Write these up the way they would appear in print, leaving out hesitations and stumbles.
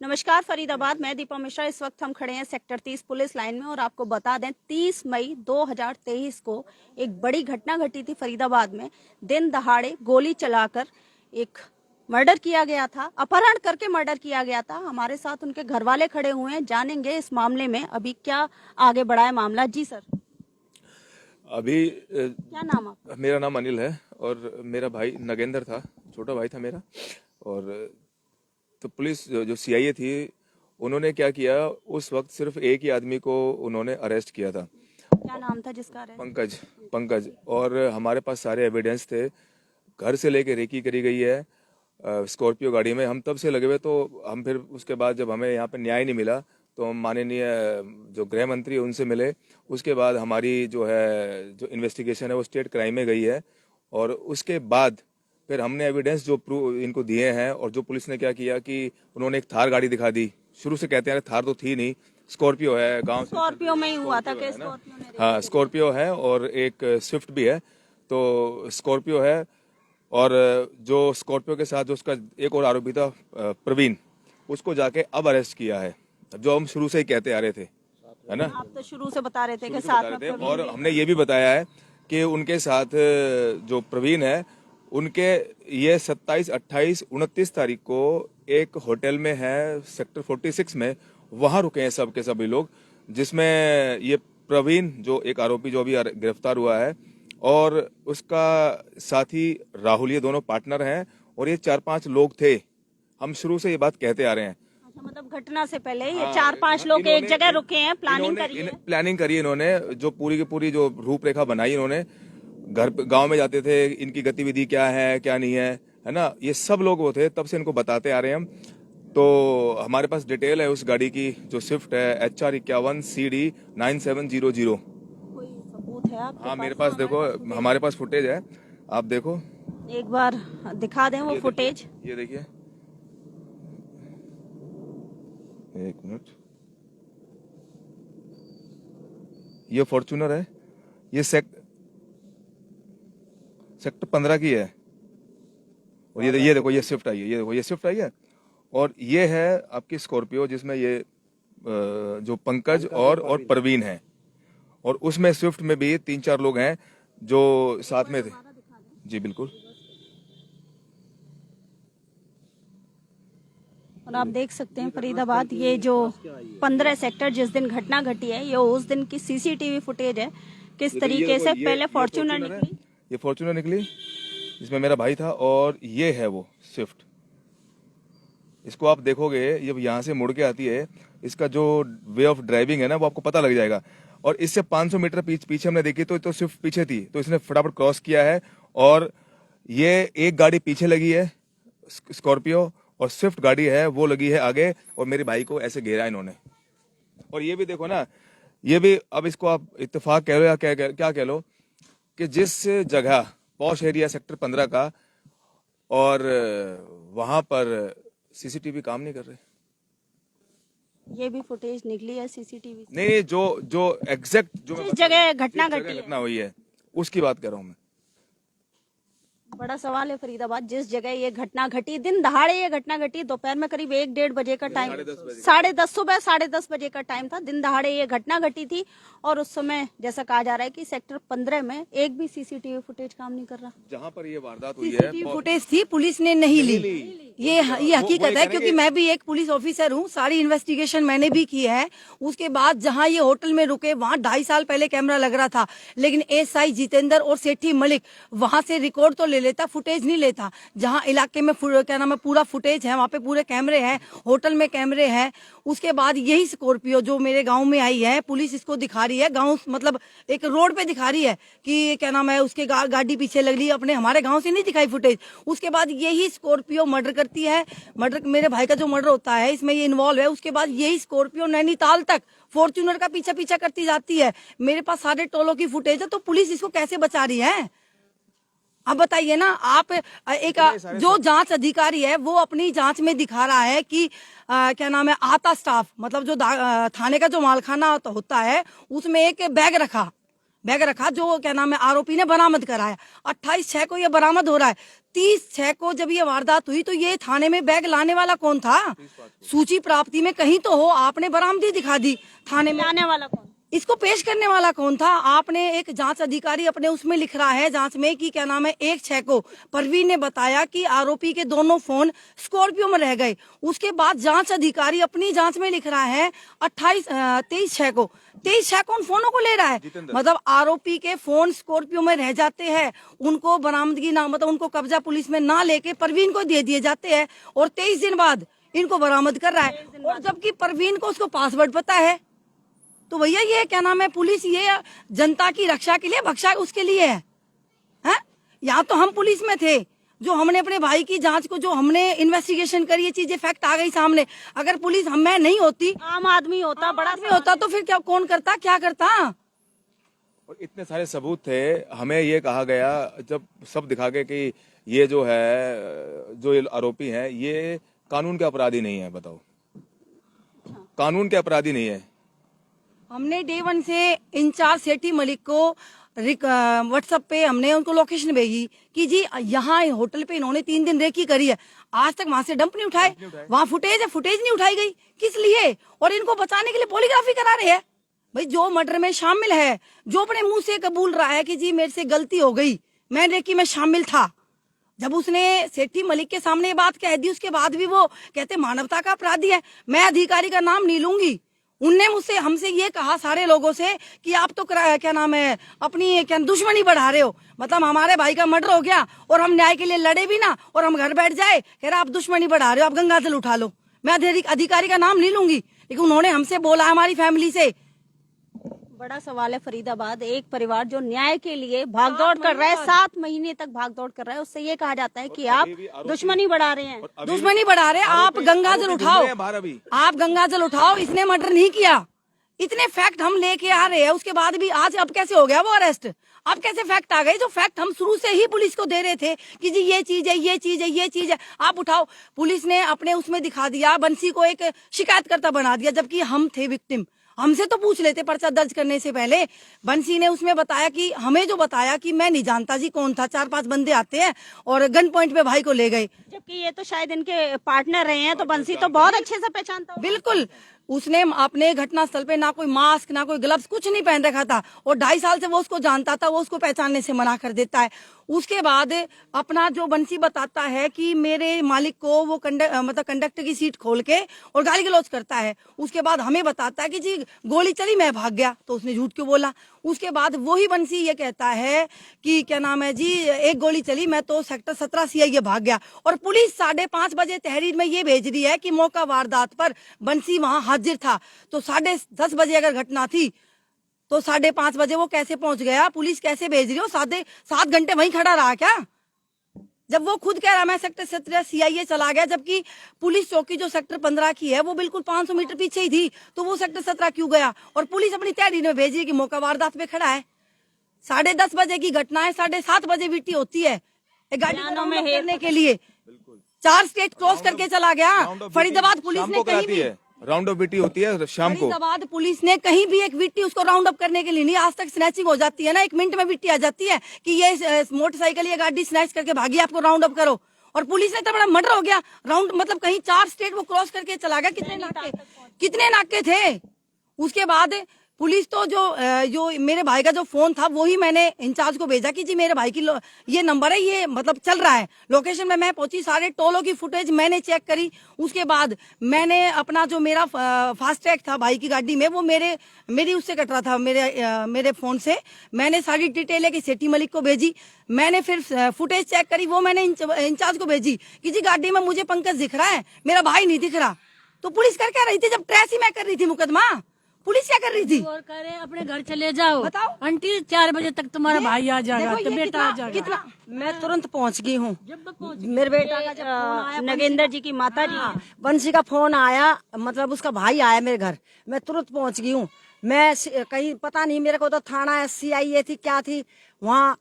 नमस्कार फरीदाबाद, मैं दीपा मिश्रा। इस वक्त हम खड़े हैं सेक्टर 30 पुलिस लाइन में और आपको बता दें 30 मई 2023 को एक बड़ी घटना घटी थी फरीदाबाद में। दिन दहाड़े गोली चलाकर एक मर्डर किया गया था, अपहरण करके मर्डर किया गया था। हमारे साथ उनके घर वाले खड़े हुए हैं, जानेंगे इस मामले में अभी क्या आगे बढ़ा है मामला। जी सर, अभी क्या नाम आपका? मेरा नाम अनिल है और मेरा भाई नगेंद्र था, छोटा भाई था मेरा। और तो पुलिस जो सीआईए थी उन्होंने क्या किया, उस वक्त सिर्फ एक ही आदमी को उन्होंने अरेस्ट किया था। क्या नाम था जिसका अरेस्ट? पंकज। और हमारे पास सारे एविडेंस थे, घर से लेके रेकी करी गई है स्कॉर्पियो गाड़ी में। हम तब से लगे हुए, तो हम फिर उसके बाद जब हमें यहाँ पे न्याय नहीं मिला तो हम माननीय जो गृह मंत्री है उनसे मिले। उसके बाद हमारी जो इन्वेस्टिगेशन है वो स्टेट क्राइम में गई है और उसके बाद फिर हमने एविडेंस जो प्रूव इनको दिए हैं। और जो पुलिस ने क्या किया कि उन्होंने एक थार गाड़ी दिखा दी। शुरू से कहते हैं थार तो थी नहीं, स्कॉर्पियो है, गांव से स्कॉर्पियो में ही हुआ था कि स्कॉर्पियो है ना। हाँ, स्कॉर्पियो है और एक स्विफ्ट भी है। तो स्कॉर्पियो है और जो स्कॉर्पियो के साथ जो उसका एक और आरोपी था प्रवीण, उसको जाके अब अरेस्ट किया है, जो हम शुरू से ही कहते आ रहे थे, है ना। आप तो शुरू से बता रहे थे कि शुरू से बता साथ रहे में थे और हमने ये भी बताया है कि उनके साथ जो प्रवीण है उनके ये 27, 28, 29 तारीख को एक होटल में है सेक्टर 46 में, वहां रुके हैं सब के सभी लोग, जिसमें ये प्रवीण जो एक आरोपी जो अभी गिरफ्तार हुआ है और उसका साथी राहुल, ये दोनों पार्टनर हैं और ये 4-5 लोग थे। हम शुरू से ये बात कहते आ रहे हैं। अच्छा, मतलब घटना से पहले ये 4-5 लोग एक जगह रुके हैं, प्लानिंग करी इन्होंने, जो पूरी की पूरी जो रूपरेखा बनाई इन्होंने। गांव में जाते थे, इनकी गतिविधि क्या है क्या नहीं है ना, ये सब लोग वो थे, तब से इनको बताते आ रहे हैं हम। तो हमारे पास डिटेल है उस गाड़ी की, जो स्विफ्ट है HR51CD 9700। कोई सबूत है आपके हाँ, पास? मेरे पास देखो, हमारे पास फुटेज है, आप देखो। एक बार दिखा दें वो फुटेज। ये देखिए, एक मिनट, ये फॉर्च्यूनर है, ये सेक्टर 15 की है। और ये देखो, ये स्विफ्ट आई है, ये देखो ये स्विफ्ट आई है। और ये है आपकी स्कॉर्पियो, जिसमें ये जो पंकज और प्रवीण है। और उसमें स्विफ्ट में भी 3-4 लोग हैं जो साथ में थे। जी बिल्कुल। और आप देख सकते हैं फरीदाबाद, ये जो 15 सेक्टर जिस दिन घटना घटी है, ये उस दिन की CCTV फुटेज है। किस तरीके से पहले फॉर्च्यूनर निकली, ये फॉर्च्यूनर निकली जिसमें मेरा भाई था, और ये है वो स्विफ्ट। इसको आप देखोगे, जब यहाँ से मुड़ के आती है, इसका जो वे ऑफ ड्राइविंग है ना, वो आपको पता लग जाएगा। और इससे 500 मीटर पीछे हमने देखी तो स्विफ्ट पीछे थी, तो इसने फटाफट क्रॉस किया है। और ये एक गाड़ी पीछे लगी है स्कॉर्पियो, और स्विफ्ट गाड़ी है वो लगी है आगे, और मेरे भाई को ऐसे घेरा इन्होंने। और ये भी देखो ना, ये भी, अब इसको आप इत्तेफाक कह लो या क्या कह लो, कि जिस जगह पॉश एरिया सेक्टर 15 का, और वहां पर CCTV काम नहीं कर रहे। ये भी फुटेज निकली है CCTV से। नहीं, जो एग्जैक्ट जो जिस जगह घटना हुई है उसकी बात कर रहा हूँ मैं। बड़ा सवाल है फरीदाबाद, जिस जगह ये घटना घटी, दिन दहाड़े ये घटना घटी, दोपहर में करीब 1-1:30 बजे का टाइम, 10:30 सुबह 10:30 बजे का टाइम था। दिन दहाड़े ये घटना घटी थी और उस समय जैसा कहा जा रहा है कि सेक्टर 15 में एक भी CCTV फुटेज काम नहीं कर रहा। जहां पर ये वारदात हुई है, CCTV फुटेज थी, पुलिस ने नहीं ली। ये हकीकत है, क्योंकि मैं भी एक पुलिस ऑफिसर हूँ, सारी इन्वेस्टिगेशन मैंने भी की है। उसके बाद जहाँ ये होटल में रुके, वहाँ 2.5 साल पहले कैमरा लग रहा था, लेकिन SI जितेंद्र और सेठी मलिक वहां से रिकॉर्ड तो ले लेता, फुटेज नहीं लेता। जहाँ इलाके में क्या नाम है पूरा फुटेज है, वहाँ पे पूरे कैमरे हैं, होटल में कैमरे हैं। उसके बाद यही स्कॉर्पियो जो मेरे गांव में आई है, पुलिस इसको दिखा रही है, गांव मतलब एक रोड पे दिखा रही है कि क्या नाम है उसके गाड़ी पीछे लग रही है, अपने हमारे गांव से नहीं दिखाई फुटेज। उसके बाद यही स्कॉर्पियो मर्डर करती है, मर्डर मेरे भाई का जो मर्डर होता है इसमें ये इन्वॉल्व है। उसके बाद यही स्कॉर्पियो नैनीताल तक फॉर्च्यूनर का पीछा करती जाती है। मेरे पास सारे टोलों की फुटेज है, तो पुलिस इसको कैसे बचा रही है? अब बताइए ना आप। एक जो जांच अधिकारी है वो अपनी जांच में दिखा रहा है कि क्या नाम है आता स्टाफ, मतलब जो थाने का जो मालखाना होता है, उसमें एक बैग रखा बैग रखा जो क्या नाम है आरोपी ने बरामद कराया। 28/6 को ये बरामद हो रहा है। 30/6 को जब ये वारदात हुई तो ये थाने में बैग लाने वाला कौन था? सूची प्राप्ति में कहीं तो हो, आपने बरामदी दिखा दी थाने में। आने वाला कौन? इसको पेश करने वाला कौन था? आपने एक जांच अधिकारी अपने उसमें लिख रहा है जांच में कि क्या नाम है 1/6 को परवीन ने बताया कि आरोपी के दोनों फोन स्कॉर्पियो में रह गए। उसके बाद जांच अधिकारी अपनी जांच में लिख रहा है 23/6 को। 23/6 को उन फोनों को ले रहा है, मतलब आरोपी के फोन स्कॉर्पियो में रह जाते हैं, उनको बरामदगी ना मतलब उनको कब्जा पुलिस में ना लेके परवीन को दे दिए जाते हैं और 23 दिन बाद इनको बरामद कर रहा है। और जबकि परवीन को उसको पासवर्ड पता है। तो भैया ये क्या नाम है पुलिस ये जनता की रक्षा के लिए बख्शा उसके लिए है? यहाँ तो हम पुलिस में थे जो हमने अपने भाई की जांच को जो हमने इन्वेस्टिगेशन करी, ये चीजें फैक्ट आ गई सामने। अगर पुलिस हम मैं नहीं होती, आम आदमी होता, बड़ा आदमी होता तो फिर क्या कौन करता क्या करता? और इतने सारे सबूत थे, हमें ये कहा गया जब सब दिखा के कि ये जो है जो ये आरोपी हैं ये कानून के अपराधी नहीं है। बताओ, कानून के अपराधी नहीं है। हमने डे 1 से इंचार्ज सेठी मलिक को व्हाट्सएप पे हमने उनको लोकेशन भेजी कि जी यहाँ होटल पे इन्होंने 3 दिन रेकी करी है, आज तक वहां से डंप नहीं उठाए, वहाँ फुटेज है, फुटेज नहीं उठाई गई, किस लिए? और इनको बचाने के लिए पॉलीग्राफी करा रहे हैं। भाई जो मर्डर में शामिल है, जो अपने मुंह से कबूल रहा है कि जी मेरे से गलती हो गई, मैं रेकी में शामिल था, जब उसने सेठी मलिक के सामने ये बात कह दी उसके बाद भी वो कहते मानवता का अपराधी है। मैं अधिकारी का नाम नहीं लूंगी। उनने मुझसे हमसे ये कहा सारे लोगों से कि आप तो क्या नाम है अपनी क्या दुश्मनी बढ़ा रहे हो, मतलब हमारे भाई का मर्डर हो गया और हम न्याय के लिए लड़े भी ना और हम घर बैठ जाए, कह रहा आप दुश्मनी बढ़ा रहे हो, आप गंगा जल उठा लो। मैं अधिकारी का नाम नहीं लूंगी, लेकिन उन्होंने हमसे बोला हमारी फैमिली से। बड़ा सवाल है फरीदाबाद, एक परिवार जो न्याय के लिए भागदौड़ कर रहा है, 7 महीने तक भागदौड़ कर रहा है, उससे ये कहा जाता है कि आप दुश्मनी बढ़ा रहे हैं। दुश्मनी बढ़ा रहे, आप गंगा जल उठाओ, आप गंगा जल उठाओ, इसने मर्डर नहीं किया। इतने फैक्ट हम लेके आ रहे हैं, उसके बाद भी आज अब कैसे हो गया वो अरेस्ट? अब कैसे फैक्ट आ गए जो फैक्ट हम शुरू से ही पुलिस को दे रहे थे कि जी ये चीज है, ये चीज है, ये चीज है, आप उठाओ। पुलिस ने अपने उसमें दिखा दिया, बंसी को एक शिकायतकर्ता बना दिया, जबकि हम थे विक्टिम। हमसे तो पूछ लेते पर्चा दर्ज करने से पहले। बंसी ने उसमें बताया कि हमें जो बताया कि मैं नहीं जानता जी कौन था, 4-5 बंदे आते हैं और गन पॉइंट पे भाई को ले गए, जबकि ये तो शायद इनके पार्टनर रहे हैं, तो बंसी तो बहुत अच्छे से पहचानता होगा। बिल्कुल। उसने अपने घटनास्थल पे ना कोई मास्क ना कोई ग्लव्स कुछ नहीं पहन रखा था और 2.5 साल से वो उसको जानता था, वो उसको पहचानने से मना कर देता है। उसके बाद अपना जो बंसी बताता है कि मेरे मालिक को वो मतलब कंडक्टर की सीट खोल के और गाली गलौज करता है। उसके बाद हमें बताता है कि जी गोली चली मैं भाग गया, तो उसने झूठ क्यों बोला? उसके बाद वही बंसी ये कहता है कि क्या नाम है जी एक गोली चली मैं तो सेक्टर 17 CI भाग गया। और पुलिस 5:30 बजे तहरीर में ये भेज रही है कि मौका वारदात पर बंसी वहां हाजिर था। तो 10:30 बजे अगर घटना थी तो 5:30 बजे वो कैसे पहुंच गया? पुलिस कैसे भेज रही हो? 7 घंटे वहीं खड़ा रहा क्या? जब वो खुद कह रहा मैं सेक्टर 17 CI चला गया, जबकि पुलिस चौकी जो सेक्टर 15 की है वो बिल्कुल 500 मीटर पीछे ही थी, तो वो सेक्टर 17 क्यों गया? और पुलिस अपनी तहरीर में भेज रही है कि मौका वारदात पे खड़ा है। 10:30 बजे की घटना है, 7:30 बजे विट्टी होती है एक गाड़ी को राउंड अप करने के लिए। 4 स्टेट क्रॉस करके चला गया। फरीदाबाद पुलिस ने कहीं भी राउंड ऑफ विटी होती है शाम को। फरीदाबाद पुलिस ने कहीं भी एक विट्टी उसको राउंड अप करने के लिए नहीं। आज तक स्नैचिंग हो जाती है ना, 1 मिनट में विट्टी आ जाती है कि ये मोटरसाइकिल ये गाड़ी स्नैच करके भागी, आपको राउंड अप करो। और पुलिस ने तो बड़ा मर्डर हो गया, राउंड मतलब कहीं 4 स्टेट वो क्रॉस करके चला गया। कितने नाके थे? उसके बाद पुलिस तो जो मेरे भाई का जो फोन था वही मैंने इंचार्ज को भेजा कि जी मेरे भाई की ये नंबर है, ये मतलब चल रहा है। लोकेशन में मैं पहुंची, सारे टोलों की फुटेज मैंने चेक करी। उसके बाद मैंने अपना जो मेरा फास्ट ट्रैक था भाई की गाड़ी में वो मेरी उससे कट रहा था, मेरे फोन से मैंने सारी डिटेल है कि सेठी मलिक को भेजी। मैंने फिर फुटेज चेक करी, वो मैंने इंचार्ज को भेजी कि जी गाड़ी में मुझे पंकज दिख रहा है, मेरा भाई नहीं दिख रहा। तो पुलिस कर क्या रही थी जब ट्रेसी मैं कर रही थी मुकदमा? पुलिस क्या कर रही थी? और करे अपने घर चले जाओ, बताओ आंटी 4 बजे तक तुम्हारा भाई आ जाएगा, तो बेटा आ जाएगा। कितना मैं तुरंत पहुंच गई हूँ। मेरे बेटा का जब फोन आया, नगेंद्र जी की माता जी हैं। बंसी का फोन आया, मतलब उसका भाई आया मेरे घर, मैं तुरंत पहुंच गई हूँ। मैं कहीं पता नहीं, मेरे को तो थाना SCI थी क्या थी, वहाँ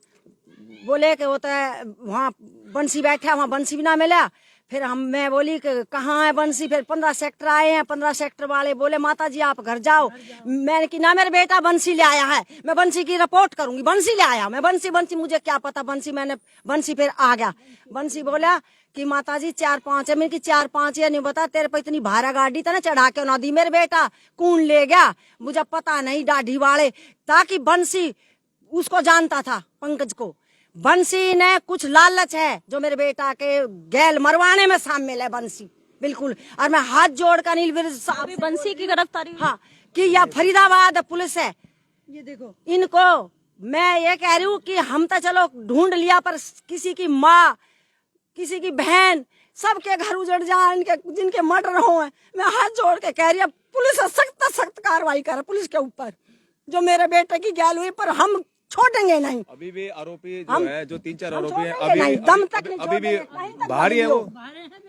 बोले कि होता है वहाँ बंसी बैठा, वहाँ बंसी भी ना मिला। फिर मैं बोली कि कहाँ है बंसी। फिर 15 सेक्टर आए हैं, 15 सेक्टर वाले बोले माता जी आप घर जाओ। मैंने कि ना मेरा बेटा बंसी ले आया है, मैं बंसी की रिपोर्ट करूंगी। बंसी ले आया, मैं बंसी मुझे क्या पता बंसी। मैंने बंसी फिर आ गया। बंसी बोला कि माता जी 4-5 है। मैंने कि 4-5 है नहीं बता, तेरे पे इतनी भारा गाड़ी था ना चढ़ा के ना दी। मेरे बेटा कौन ले गया मुझे पता नहीं, दाढ़ी वाले। ताकि बंसी उसको जानता था, पंकज को। बंसी ने कुछ लालच है जो मेरे बेटा के गैल मरवाने में शामिल है बंसी, बिल्कुल। और मैं हाथ जोड़ कर नीलवीर साहब अभी बंसी की गिरफ्तारी हुई। हाँ कि यह फरीदाबाद पुलिस है। ये देखो इनको मैं ये कह रही हूँ कि हम तो चलो ढूंढ लिया, पर किसी की माँ, किसी की बहन, सबके घर उजड़ जाए, इनके जिनके मर्डर हो। मैं हाथ जोड़ के कह रही हूँ पुलिस सख्त सख्त कार्रवाई करे पुलिस के ऊपर, जो मेरे बेटे की गैल हुई। पर हम छोड़ेंगे नहीं। अभी भी आरोपी जो है, जो 3-4 आरोपी हैं, छोड़ेंगे नहीं, दम तक नहीं अभी भी छोड़ेंगे, कहीं तक बाहरी है नहीं वो,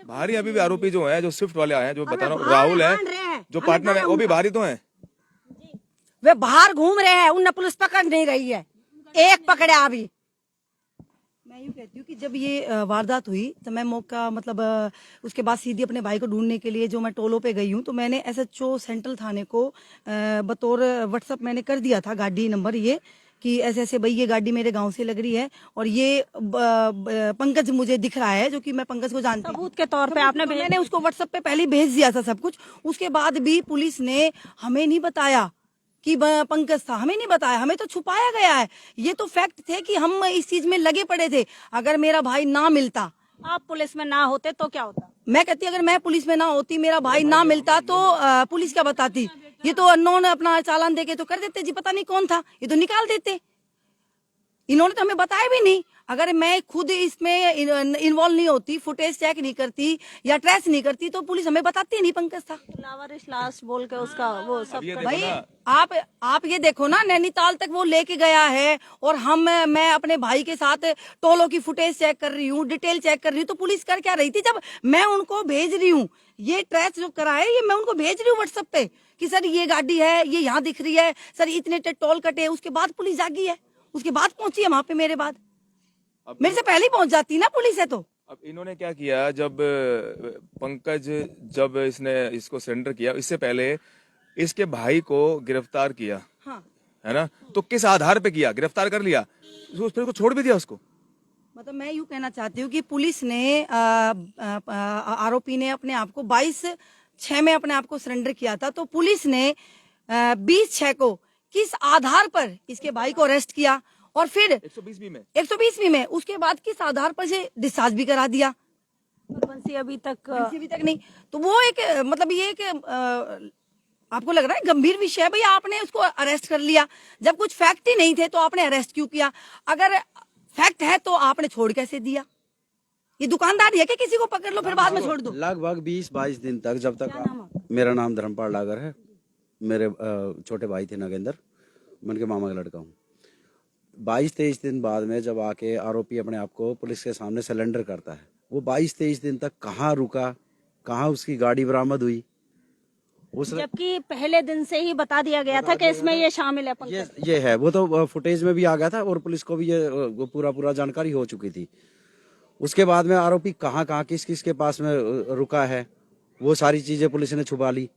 बाहरी अभी भी आरोपी जो है, जो स्विफ्ट वाले आए हैं, जो बता रहा हूँ, बाहर राहुल मान रहे है हैं, जो हमें पार्टनर है, दम वो भी बाहरी तो है। वे बाहर घूम रहे हैं, उन्हें पुलिस पकड़ नहीं रही है। एक पकड़ा अभी। मैं यूँ कहती हूँ कि जब ये वारदात हुई तो मैं मौका मतलब उसके बाद सीधी अपने भाई को ढूंढने के लिए जो मैं टोलो पे गई हूँ, तो मैंने SHO सेंट्रल थाने को बतौर व्हाट्सअप मैंने कर दिया था गाड़ी नंबर ये कि ऐसे ऐसे भाई ये गाड़ी मेरे गांव से लग रही है और ये पंकज मुझे दिख रहा है, जो कि मैं पंकज को जानती हूँ। सबूत के तौर पे आपने मैंने उसको व्हाट्सएप पे पहले भेज दिया था सब कुछ। उसके बाद भी पुलिस ने हमें नहीं बताया कि पंकज था, हमें नहीं बताया, हमें तो छुपाया गया है। ये तो फैक्ट थे कि हम इस चीज में लगे पड़े थे। अगर मेरा भाई ना मिलता, आप पुलिस में ना होते तो क्या होता? मैं कहती अगर मैं पुलिस में ना होती, मेरा भाई ना मिलता, तो पुलिस क्या बताती? ये तो अननोन अपना चालान देके तो कर देते जी, पता नहीं कौन था, ये तो निकाल देते। इन्होंने तो हमें बताया भी नहीं। अगर मैं खुद इसमें इन्वॉल्व नहीं होती, फुटेज चेक नहीं करती या ट्रेस नहीं करती, तो पुलिस हमें बताती नहीं पंकज था। लावारिस लाश बोल के उसका वो सब ये कर- देखो भाई ना, आप ये देखो ना, नैनीताल तक वो लेके गया है और मैं अपने भाई के साथ टोलो की फुटेज चेक कर रही हूँ, डिटेल चेक कर रही हूँ। तो पुलिस कर क्या रही थी जब मैं उनको भेज रही हूँ? ये ट्रेस जो करा है ये मैं उनको भेज रही हूँ व्हाट्सएप पे कि सर ये गाड़ी है, ये यहाँ दिख रही है, सर इतने टोल कटे। उसके बाद पुलिस जागी है, उसके बाद पहुंची है वहां पे मेरे बाद। मेरे से पहले ही पहुंच जाती ना पुलिस है तो। अब इन्होंने क्या किया, जब पंकज जब इसने इसको सरेंडर किया, इससे पहले इसके भाई को गिरफ्तार किया, हाँ, है ना? तो किस आधार पे किया? गिरफ्तार कर लिया, फिर को छोड़ भी दिया उसको। मतलब मैं यूँ कहना चाहती हूँ कि पुलिस ने आरोपी ने अपने आप को 22/6 में अपने आप को सरेंडर किया था, तो पुलिस ने 20/6 को किस आधार पर इसके भाई को अरेस्ट किया और फिर 120 में उसके बाद किस आधार पर से डिस्चार्ज भी करा दिया? बंसी अभी तक अभी तक नहीं। तो वो एक मतलब ये एक आपको लग रहा है गंभीर विषय है, भैया आपने उसको अरेस्ट कर लिया, जब कुछ फैक्ट ही नहीं थे तो आपने अरेस्ट क्यों किया? अगर फैक्ट है तो आपने छोड़ कैसे दिया? ये दुकानदारी है कि किसी को पकड़ लो फिर बाद में छोड़ दो? लगभग 20-22 दिन तक, जब तक मेरा नाम धर्मपाल डागर है, मेरे छोटे भाई थे नागेंद्र, मैं उनके मामा का लड़का हूँ। 22-23 दिन बाद में जब आके आरोपी अपने आप को पुलिस के सामने सरेंडर करता है, वो 22-23 दिन तक कहाँ रुका, कहाँ उसकी गाड़ी बरामद हुई? जबकि पहले दिन से ही बता दिया गया था कि इसमें ये शामिल है पंकज। ये है, वो तो फुटेज में भी आ गया था और पुलिस को भी ये वो पूरा जानकारी हो चुकी थी। उसके बाद में आरोपी कहाँ कहाँ किस किस के पास में रुका है, वो सारी चीजें पुलिस ने छुपा ली।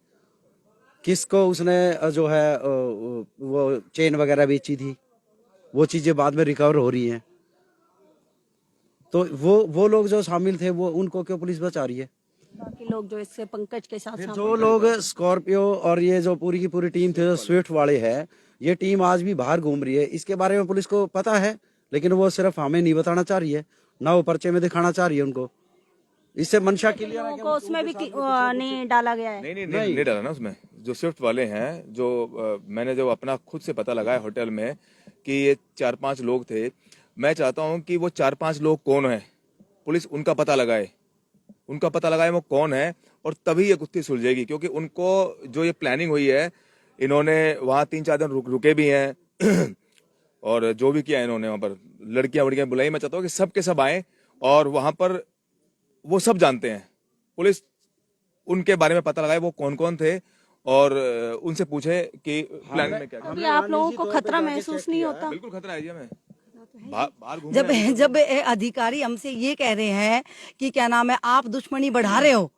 किसको उसने जो है वो चेन वगैरह बेची थी, वो चीजें बाद में रिकवर हो रही हैं। तो वो लोग जो शामिल थे, वो उनको क्यों पुलिस बचा रही है? बाकी लोग जो इससे पंकज के साथ फिर शामिल जो लोग स्कॉर्पियो और ये जो पूरी की पूरी टीम थे, जो स्विफ्ट वाले हैं, ये टीम आज भी बाहर घूम रही है। इसके बारे में पुलिस को पता है, लेकिन वो सिर्फ हमें नहीं बताना चाह रही है, ना वो पर्चे में दिखाना चाह रही है उनको। इससे मंशा क्लियर है कि को उसमें भी नहीं डाला गया है। नहीं डाला ना उसमें। जो स्विफ्ट वाले हैं, जो मैंने जो अपना खुद से पता लगाया होटल में कि ये 4-5 लोग थे, मैं चाहता हूं कि वो 4-5 लोग कौन है, पुलिस उनका पता लगाए, वो कौन है, और तभी ये कुश्ती सुलझेगी। क्योंकि उनको जो ये प्लानिंग हुई है, इन्होंने वहाँ 3-4 दिन रुके भी हैं और जो भी किया है इन्होंने, वहाँ पर लड़कियां बुलाई। मैं चाहता हूँ कि सब के सब आए और वहाँ पर वो सब जानते हैं, पुलिस उनके बारे में पता लगाए वो कौन कौन थे और उनसे पूछे कि प्लान में क्या। अभी आप लोगों को खतरा महसूस नहीं होता? बिल्कुल खतरा है जी हमें। बाहर घूमने जब जब अधिकारी हमसे ये कह रहे हैं कि क्या नाम है, आप दुश्मनी बढ़ा रहे हो,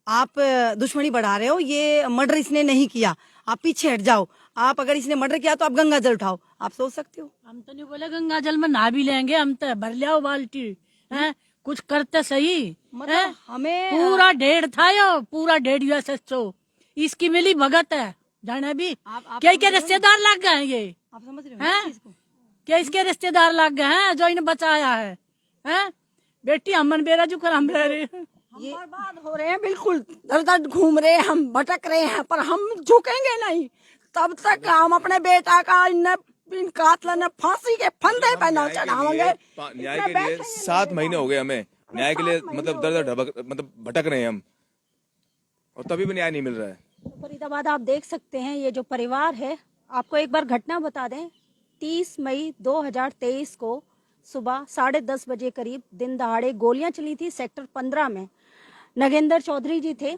आप दुश्मनी बढ़ा रहे हो, ये मर्डर इसने नहीं किया, आप पीछे हट जाओ, आप अगर इसने मर्डर किया तो आप गंगा जल उठाओ, आप सोच सकते हो? हम तो नहीं बोले गंगा जल में नहा भी लेंगे, हम तो भर लिया बाल्टी है, कुछ करते सही मतलब हमें पूरा 1.5 था यो, पूरा 1.5 USSO इसकी मिली भगत है जाने भी। आप क्या के रिश्तेदार लग गए हैं ये, आप समझ रहे हो हैं? इस चीज को? क्या इसके रिश्तेदार लग गए हैं जो इन्हें बचाया है? हैं बेटी हमन बेरा जो कर हम रह रहे हैं। हम बर्बाद हो रहे हैं, बिल्कुल दर दर घूम रहे हैं, हम भटक रहे हैं, पर हम झुकेंगे नहीं तब तक हम अपने बेटा का इन कातल ने फांसी के फंदे पे न चढ़ाएंगे। न्याय के लिए 7 महीने हो गए हमें, न्याय के लिए मतलब दर मतलब भटक रहे हैं हम, और तभी भी न्याय नहीं मिल रहा है। फरीदाबाद आप देख सकते हैं, ये जो परिवार है, आपको एक बार घटना बता दें, 30 मई 2023 को सुबह 10:30 बजे करीब दिन दहाड़े गोलियां चली थी सेक्टर 15 में। नगेंद्र चौधरी जी थे,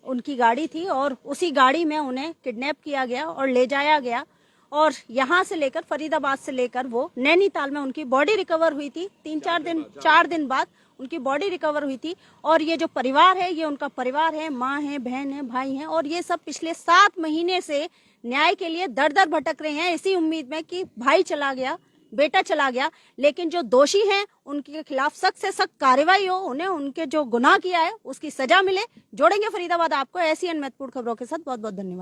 उनकी गाड़ी थी और उसी गाड़ी में उन्हें किडनैप किया गया और ले जाया गया, और यहाँ से लेकर फरीदाबाद से लेकर वो नैनीताल में उनकी बॉडी रिकवर हुई थी। 4 दिन बाद उनकी बॉडी रिकवर हुई थी। और ये जो परिवार है, ये उनका परिवार है, माँ है, बहन है, भाई हैं, और ये सब पिछले 7 महीने से न्याय के लिए दर दर भटक रहे हैं, इसी उम्मीद में कि भाई चला गया, बेटा चला गया, लेकिन जो दोषी हैं उनके खिलाफ सख्त से सख्त कार्रवाई हो, उन्हें उनके जो गुनाह किया है उसकी सजा मिले। जोड़ेंगे फरीदाबाद आपको ऐसी अन्य महत्वपूर्ण खबरों के साथ। बहुत बहुत धन्यवाद।